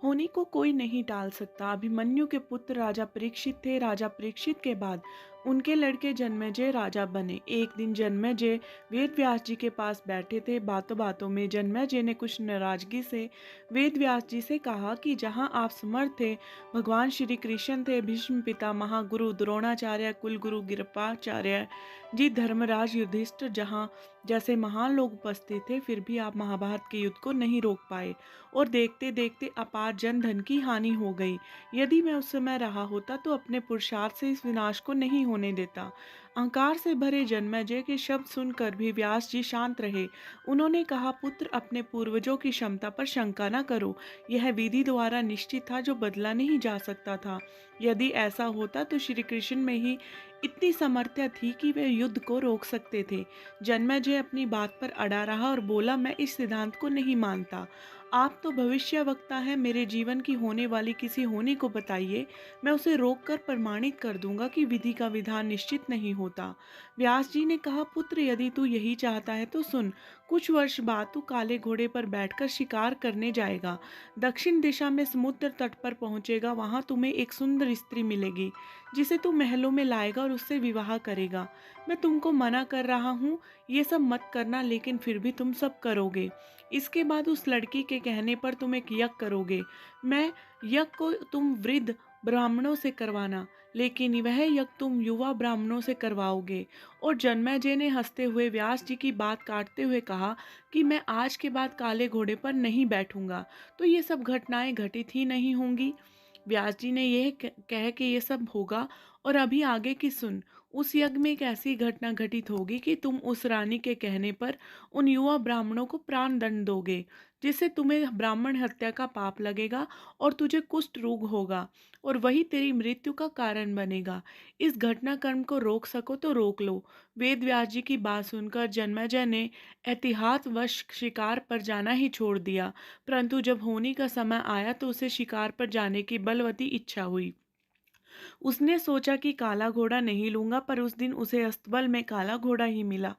होनी को कोई नहीं टाल सकता। अभिमन्यु के पुत्र राजा परीक्षित थे। राजा परीक्षित के बाद उनके लड़के जन्मेजय राजा बने। एक दिन जन्मेजय वेद व्यास जी के पास बैठे थे। बातों बातों में जन्मेजय ने कुछ नाराजगी से वेद व्यास जी से कहा कि जहाँ आप समर्थ थे, भगवान श्री कृष्ण थे, भीष्म पिता, महागुरु द्रोणाचार्य, कुलगुरु कृपाचार्य जी, धर्मराज युधिष्ठिर जहाँ जैसे महान लोग उपस्थित थे, फिर भी आप महाभारत के युद्ध को नहीं रोक पाए और देखते देखते अपार जन धन की हानि हो गई। यदि मैं उस समय रहा होता तो अपने पुरुषार्थ से इस विनाश को नहीं होने देता। अहंकार से भरे जन्मेजय के शब्द सुनकर भी व्यास जी शांत रहे। उन्होंने कहा, पुत्र, अपने पूर्वजों की क्षमता पर शंका न करो। यह विधि द्वारा निश्चित था जो बदला नहीं जा सकता था। यदि ऐसा होता तो श्री कृष्ण में ही इतनी समर्थ्य थी कि वे युद्ध को रोक सकते थे। जन्मेजय अपनी बात पर अड़ा रहा और बोला, मैं इस सिद्धांत को नहीं मानता। आप तो भविष्यवक्ता हैं, मेरे जीवन की होने वाली किसी होनी को बताइए, मैं उसे रोककर प्रमाणित कर दूंगा कि विधि का विधान निश्चित नहीं होता। व्यास जी ने कहा, पुत्र, यदि तू यही चाहता है तो सुन। कुछ वर्ष बाद तू काले घोड़े पर बैठकर शिकार करने जाएगा। दक्षिण दिशा में समुद्र तट पर पहुंचेगा। वहां तुम्हें एक सुंदर स्त्री मिलेगी जिसे तू महलों में लाएगा और उससे विवाह करेगा। मैं तुमको मना कर रहा हूँ, ये सब मत करना, लेकिन फिर भी तुम सब करोगे। इसके बाद उस लड़की के कहने पर तुम एक यज्ञ करोगे। मैं यज्ञ को तुम वृद्ध ब्राह्मणों से करवाना, लेकिन वह यज्ञ तुम युवा ब्राह्मणों से करवाओगे। और जन्मेजय ने हंसते हुए व्यास जी की बात काटते हुए कहा कि मैं आज के बाद काले घोड़े पर नहीं बैठूंगा, तो ये सब घटनाएं घटित ही नहीं होंगी। व्यास जी ने यह कह के ये सब होगा, और अभी आगे की सुन। उस यज्ञ में एक ऐसी घटना घटित होगी कि तुम उस रानी के कहने पर उन युवा ब्राह्मणों को प्राण दंड दोगे, जिससे तुम्हें ब्राह्मण हत्या का पाप लगेगा और तुझे कुष्ठ रोग होगा, और वही तेरी मृत्यु का कारण बनेगा। इस घटनाक्रम को रोक सको तो रोक लो। वेद व्यास जी की बात सुनकर जन्मेजय ने एहतियातवश शिकार पर जाना ही छोड़ दिया, परंतु जब होनी का समय आया तो उसे शिकार पर जाने की बलवती इच्छा हुई। उसने सोचा कि काला घोड़ा नहीं लूंगा, पर उस दिन उसे अस्तबल में काला घोड़ा ही मिला।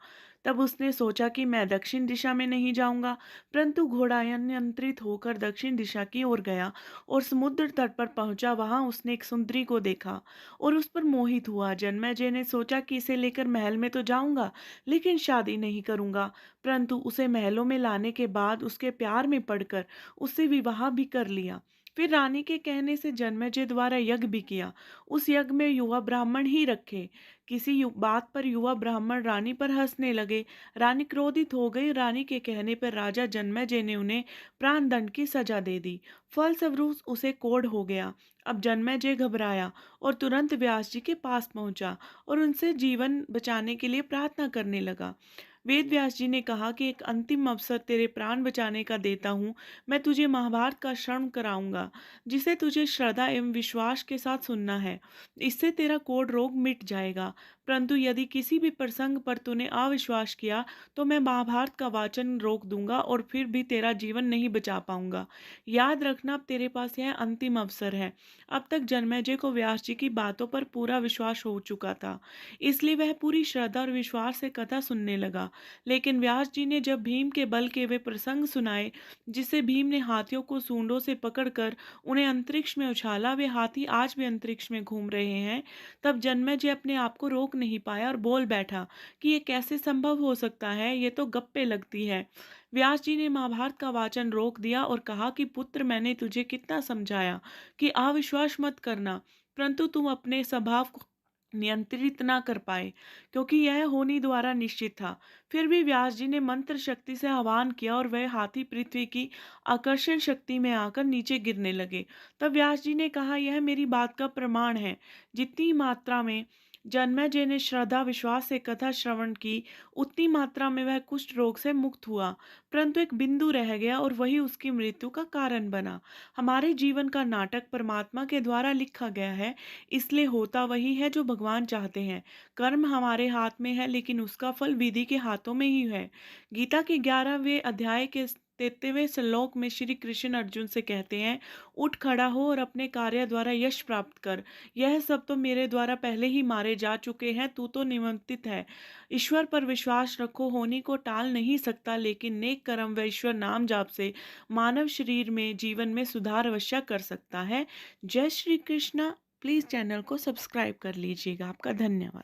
तब उसने सोचा कि मैं दक्षिण दिशा में नहीं जाऊंगा, परंतु घोड़ा अनियंत्रित होकर दक्षिण दिशा की ओर गया और समुद्र तट पर पहुंचा। वहां उसने एक सुंदरी को देखा और उस पर मोहित हुआ। जन्मेजय ने सोचा कि इसे लेकर महल में तो जाऊंगा, लेकिन शादी नहीं करूंगा, परंतु उसे महलों में लाने के बाद उसके प्यार में पड़कर उससे विवाह भी कर लिया। फिर रानी के कहने से जन्मेजय द्वारा यज्ञ भी किया। उस यज्ञ में युवा ब्राह्मण ही रखे। किसी बात पर युवा ब्राह्मण रानी पर हंसने लगे। रानी क्रोधित हो गई। रानी के कहने पर राजा जन्मेजय ने उन्हें प्राण दंड की सजा दे दी। फलस्वरूप उसे कोढ़ हो गया। अब जन्मेजय घबराया और तुरंत व्यास जी के पास पहुंचा और उनसे जीवन बचाने के लिए प्रार्थना करने लगा। वेद व्यास जी ने कहा कि एक अंतिम अवसर तेरे प्राण बचाने का देता हूँ। मैं तुझे महाभारत का श्रवण कराऊंगा, जिसे तुझे श्रद्धा एवं विश्वास के साथ सुनना है। इससे तेरा कोढ़ रोग मिट जाएगा। परंतु यदि किसी भी प्रसंग पर तूने अविश्वास किया तो मैं महाभारत का वाचन रोक दूंगा और फिर भी तेरा जीवन नहीं बचा पाऊंगा। याद रखना, अब तेरे पास यह अंतिम अवसर है। अब तक जन्मेजय को व्यास जी की बातों पर पूरा विश्वास हो चुका था, इसलिए वह पूरी श्रद्धा और विश्वास से कथा सुनने लगा। लेकिन व्यास जी ने जब भीम के बल के वे प्रसंग सुनाए, जिससे भीम ने हाथियों को सूंडों से पकड़कर उन्हें अंतरिक्ष में उछाला, वे हाथी आज भी अंतरिक्ष में घूम रहे हैं, तब जन्मेजय अपने आप को रोक नहीं पाया और बोल बैठा कि ये कैसे संभव हो सकता है, ये तो गप्पे लगती है। व्यास जी ने महाभारत का वाचन रोक दिया और कहा कि पुत्र, मैंने तुझे कितना समझाया कि अविश्वास मत करना, परंतु तुम अपने स्वभाव को नियंत्रित ना कर पाए, क्योंकि यह होनी द्वारा निश्चित था। फिर भी व्यास जी ने मंत्र शक्ति से आह्वान किया और वह हाथी पृथ्वी की आकर्षण शक्ति में आकर नीचे गिरने लगे। तब व्यास जी ने कहा, यह मेरी बात का प्रमाण है। जितनी मात्रा में जन्मेजय ने श्रद्धा विश्वास से कथा श्रवण की, उतनी मात्रा में वह कुष्ठ रोग से मुक्त हुआ, परंतु एक बिंदु रह गया और वही उसकी मृत्यु का कारण बना। हमारे जीवन का नाटक परमात्मा के द्वारा लिखा गया है, इसलिए होता वही है जो भगवान चाहते हैं। कर्म हमारे हाथ में है, लेकिन उसका फल विधि के हाथों में ही है। गीता के 11वें अध्याय के 33वें श्लोक में श्री कृष्ण अर्जुन से कहते हैं, उठ खड़ा हो और अपने कार्य द्वारा यश प्राप्त कर। यह सब तो मेरे द्वारा पहले ही मारे जा चुके हैं, तू तो निमंत्रित है। ईश्वर पर विश्वास रखो, होनी को टाल नहीं सकता, लेकिन नेक कर्म व ईश्वर नाम जाप से मानव शरीर में जीवन में सुधार अवश्य कर सकता है। जय श्री कृष्णा। प्लीज़ चैनल को सब्सक्राइब कर लीजिएगा। आपका धन्यवाद।